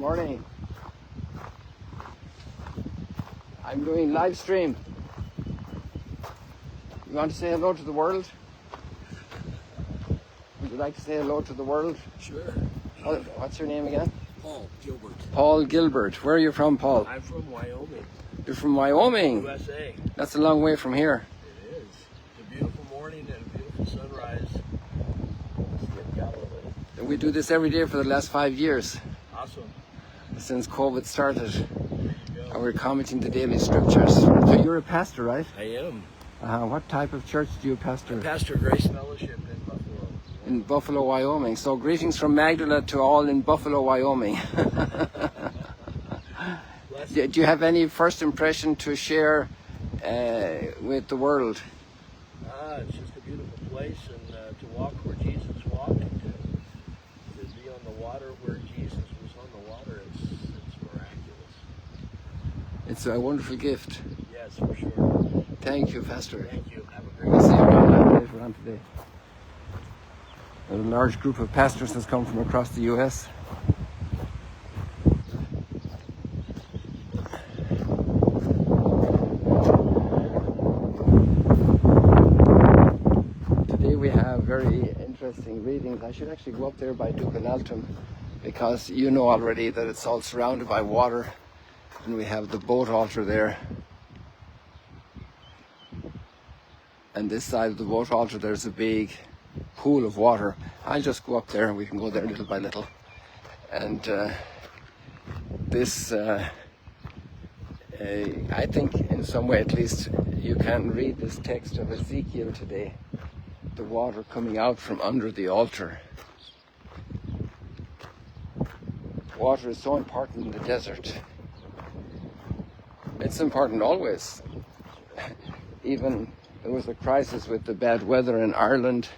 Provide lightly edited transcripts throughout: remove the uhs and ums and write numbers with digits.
morning. I'm doing live stream. You want to say hello to the world? Would you like to say hello to the world? Sure. What's your name again? Paul Gilbert. Paul Gilbert. Where are you from, Paul? I'm from Wyoming. You're from Wyoming? USA. That's a long way from here. It is. It's a beautiful morning and a beautiful sunrise. It's Galilee. And we do this every day for the last 5 years. Awesome. Since COVID started. There you And go. we're commenting the daily scriptures. So you're a pastor, right? I am. What type of church do you pastor? Pastor Grace Fellowship in Buffalo. In Buffalo, Wyoming. So greetings from Magdala to all in Buffalo, Wyoming. Do you have any first impression to share with the world? It's just a beautiful place, and to walk where Jesus walked, to be on the water where Jesus was on the water, it's miraculous. It's a wonderful gift. Yes, for sure. Thank you, Pastor. Thank you. Have a We'll great see day. you around later on today. A large group of pastors has come from across the US. Today we have very interesting readings. I should actually go up there by Ducal Altum because you know already that it's all surrounded by water, and we have the boat altar there. And this side of the boat altar there's a big pool of water. I'll just go up there and we can go there little by little. And this, I think in some way at least, you can read this text of Ezekiel today. The water coming out from under the altar. Water is so important in the desert. It's important always. Even there was a crisis with the bad weather in Ireland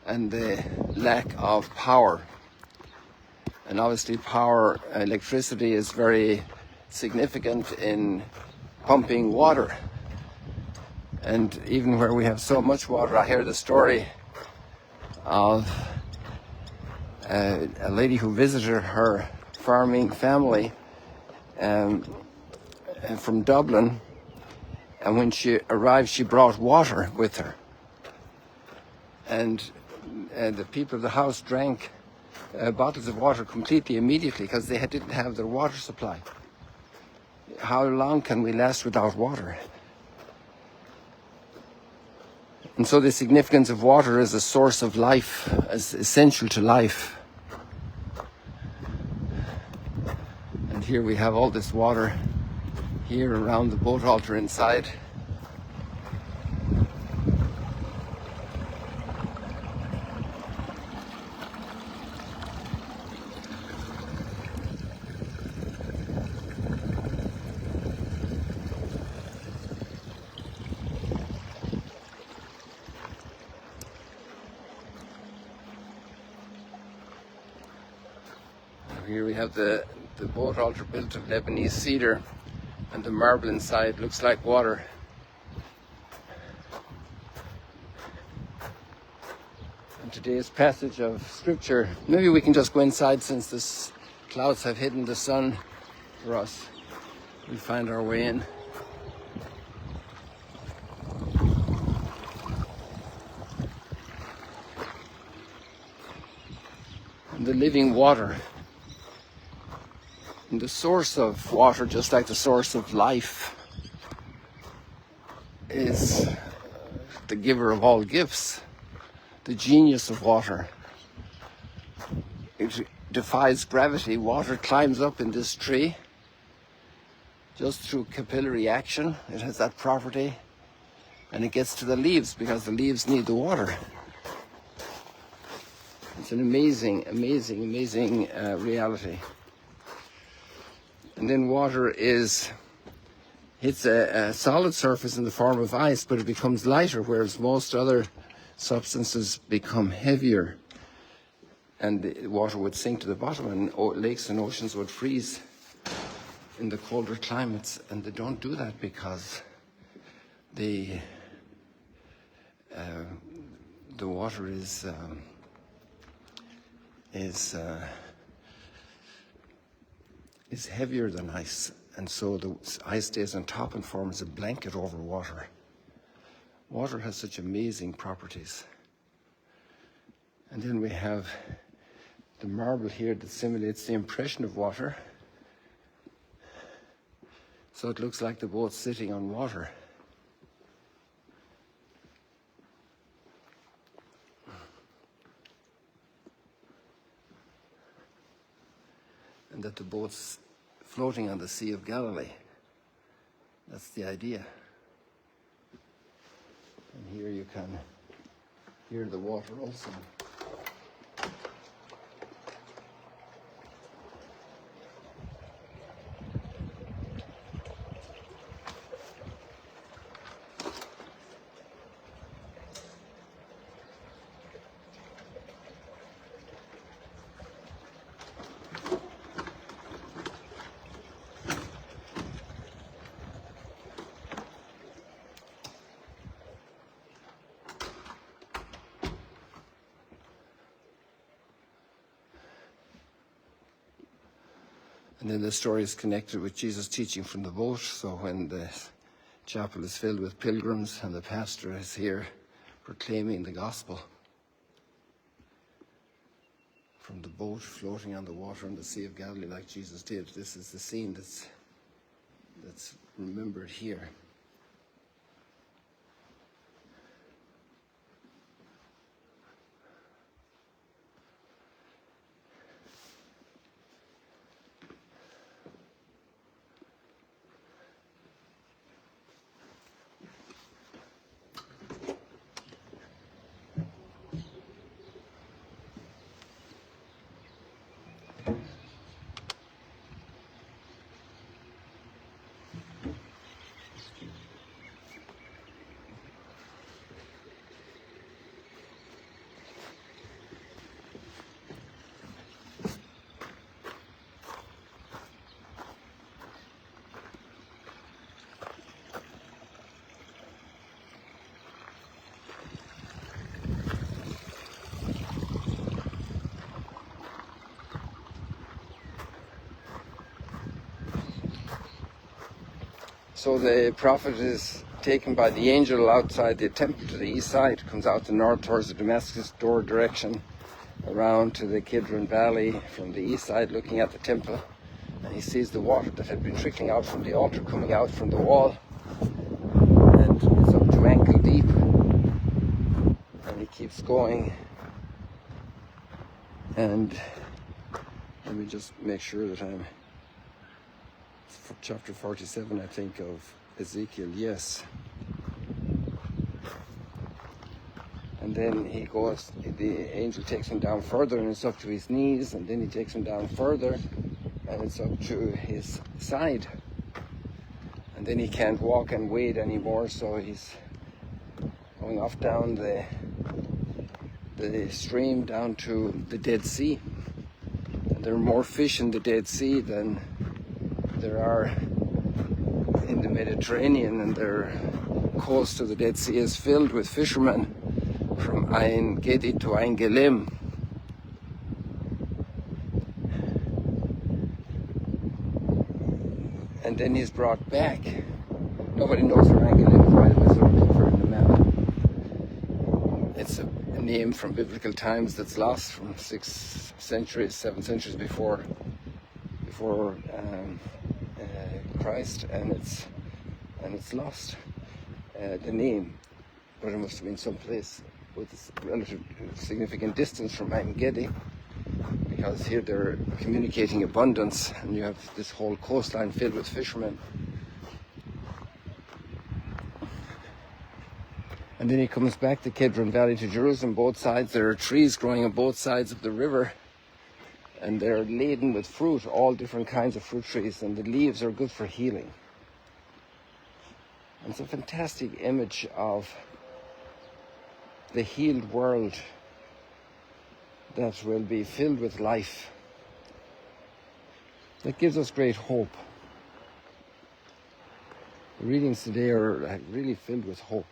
and the lack of power. And obviously power, electricity is very significant in pumping water. And even where we have so much water, I hear the story of a lady who visited her farming family from Dublin. And when she arrived, she brought water with her. And the people of the house drank bottles of water completely immediately because they didn't have their water supply. How long can we last without water? And so the significance of water as a source of life, as essential to life. And here we have all this water here around the boat altar inside. Here we have the boat altar built of Lebanese cedar, and the marble inside looks like water. And today's passage of scripture, maybe we can just go inside since the clouds have hidden the sun for us. We'll find our way in. And the living water. And the source of water, just like the source of life, is the giver of all gifts, the genius of water. It defies gravity. Water climbs up in this tree just through capillary action. It has that property, and it gets to the leaves because the leaves need the water. It's an amazing, amazing, amazing reality. And then water hits a solid surface in the form of ice, but it becomes lighter, whereas most other substances become heavier. And the water would sink to the bottom, and lakes and oceans would freeze in the colder climates. And they don't do that because the water is is heavier than ice, and so the ice stays on top and forms a blanket over water. Water has such amazing properties. And then we have the marble here that simulates the impression of water. So it looks like the boat's sitting on water. And that the boat's floating on the Sea of Galilee. That's the idea. And here you can hear the water also. And then the story is connected with Jesus teaching from the boat. So when the chapel is filled with pilgrims and the pastor is here proclaiming the gospel from the boat floating on the water on the Sea of Galilee like Jesus did, this is the scene that's remembered here. So the prophet is taken by the angel outside the temple to the east side, comes out the north towards the Damascus door direction, around to the Kidron Valley from the east side looking at the temple, and he sees the water that had been trickling out from the altar coming out from the wall, and it's up to ankle deep, and he keeps going. And let me just make sure that I'm chapter 47, I think, of Ezekiel, yes. And then he goes, the angel takes him down further and it's up to his knees, and then he takes him down further and it's up to his side. And then he can't walk and wade anymore, so he's going off down the stream down to the Dead Sea. And there are more fish in the Dead Sea than there are in the Mediterranean, and their coast of the Dead Sea is filled with fishermen from Ein Gedi to Ein Gelim. And then he's brought back. Nobody knows where Ein Gelim is, by the way, so looking for it in the map. It's a name from biblical times that's lost from 6 centuries, 7 centuries before Christ, and it's lost the name, but it must have been someplace with a relative significant distance from Ein Gedi, because here they're communicating abundance, and you have this whole coastline filled with fishermen. And then he comes back to Kidron Valley to Jerusalem. Both sides, there are trees growing on both sides of the river, and they're laden with fruit, all different kinds of fruit trees, and the leaves are good for healing. And it's a fantastic image of the healed world that will be filled with life. That gives us great hope. The readings today are really filled with hope.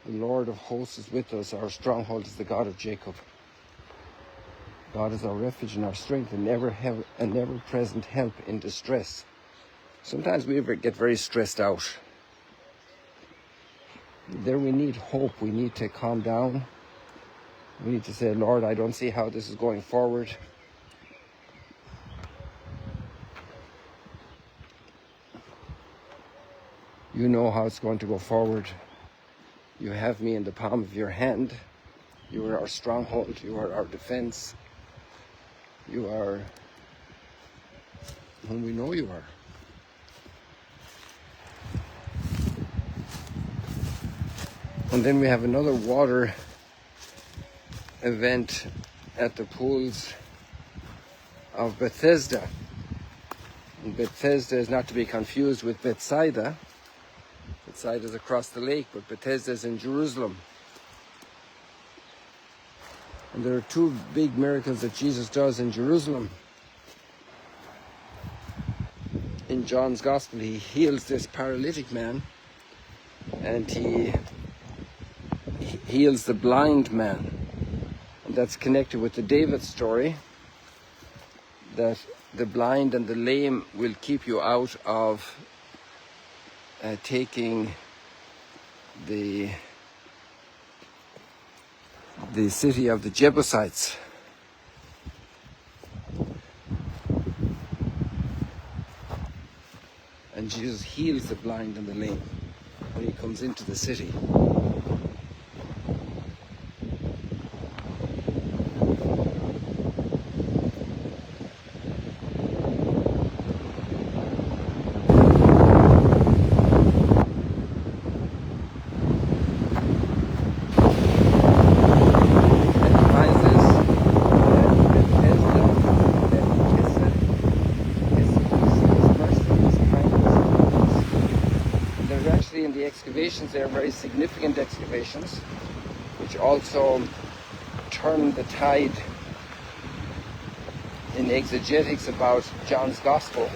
The Lord of hosts is with us, our stronghold is the God of Jacob. God is our refuge and our strength, and never present help in distress. Sometimes we get very stressed out. There we need hope. We need to calm down. We need to say, Lord, I don't see how this is going forward. You know how it's going to go forward. You have me in the palm of your hand. You are our stronghold. You are our defense. You are whom we know you are. And then we have another water event at the pools of Bethesda. And Bethesda is not to be confused with Bethsaida. Bethsaida is across the lake, but Bethesda is in Jerusalem. And there are two big miracles that Jesus does in Jerusalem. In John's Gospel, he heals this paralytic man, and he heals the blind man. And that's connected with the David story, that the blind and the lame will keep you out of taking the city of the Jebusites. And Jesus heals the blind and the lame when he comes into the city. They are very significant excavations, which also turn the tide in exegetics about John's Gospel.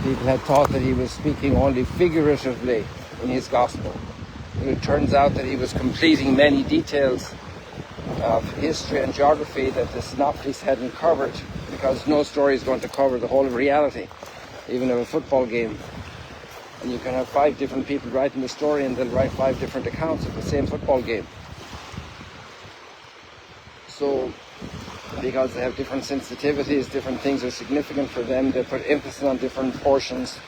People had thought that he was speaking only figuratively in his Gospel, but it turns out that he was completing many details of history and geography that the synoptics hadn't covered, because no story is going to cover the whole of reality, even of a football game. And you can have 5 different people writing the story, and they'll write 5 different accounts of the same football game. So, because they have different sensitivities, different things are significant for them, they put emphasis on different portions,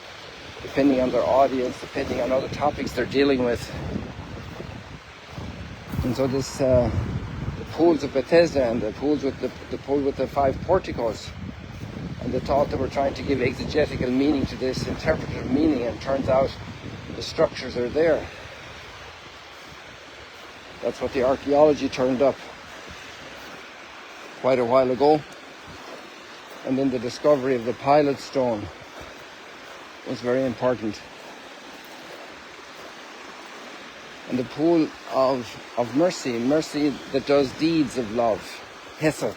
depending on their audience, depending on other topics they're dealing with. And so this, the pools of Bethesda and the pools with the pool with the 5 porticos, and they thought they were trying to give exegetical meaning to this, interpretive meaning, and it turns out the structures are there. That's what the archaeology turned up quite a while ago. And then the discovery of the pilot stone was very important. And the pool of mercy that does deeds of love, hesed.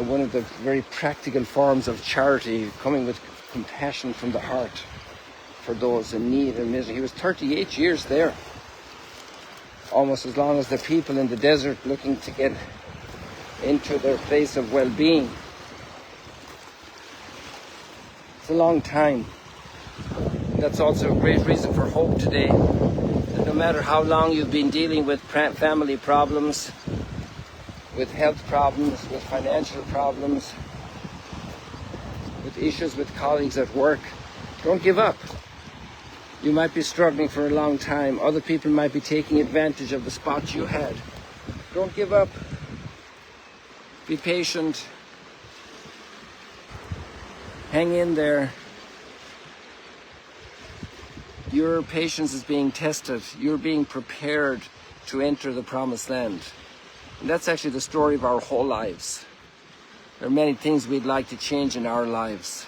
One of the very practical forms of charity, coming with compassion from the heart for those in need and misery. He was 38 years there, almost as long as the people in the desert looking to get into their place of well-being. It's a long time. That's also a great reason for hope today, that no matter how long you've been dealing with family problems, with health problems, with financial problems, with issues with colleagues at work, don't give up. You might be struggling for a long time. Other people might be taking advantage of the spot you had. Don't give up. Be patient. Hang in there. Your patience is being tested. You're being prepared to enter the promised land. And that's actually the story of our whole lives. There are many things we'd like to change in our lives.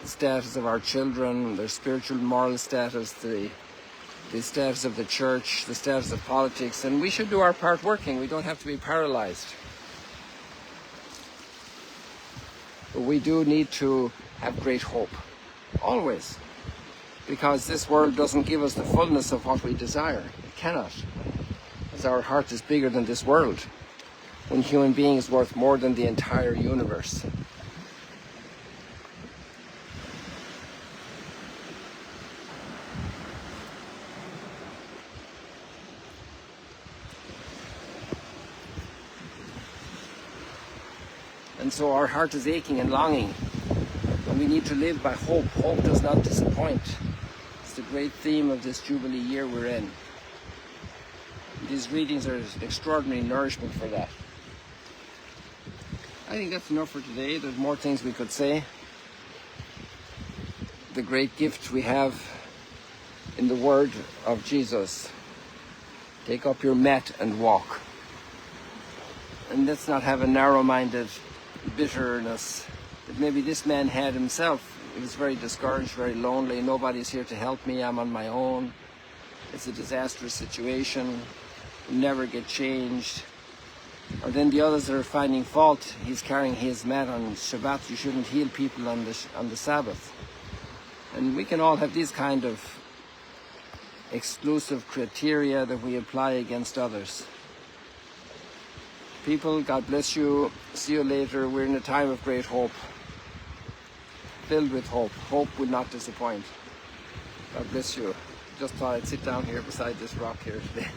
The status of our children, their spiritual and moral status, the status of the church, the status of politics, and we should do our part working. We don't have to be paralyzed. But we do need to have great hope, always, because this world doesn't give us the fullness of what we desire. It cannot. Our heart is bigger than this world. one human being is worth more than the entire universe. And so our heart is aching and longing, and we need to live by hope. Hope does not disappoint. It's the great theme of this Jubilee year we're in. These readings are extraordinary nourishment for that. I think that's enough for today. There's more things we could say. The great gift we have in the word of Jesus. Take up your mat and walk. And let's not have a narrow-minded bitterness that maybe this man had himself. He was very discouraged, very lonely. Nobody's here to help me. I'm on my own. It's a disastrous situation. We'll never get changed. Or then the others that are finding fault. He's carrying his mat on Shabbat. You shouldn't heal people on the Sabbath. And we can all have these kind of exclusive criteria that we apply against others. People, God bless you. See you later. We're in a time of great hope. Filled with hope. Hope will not disappoint. God bless you. Just thought I'd sit down here beside this rock here today.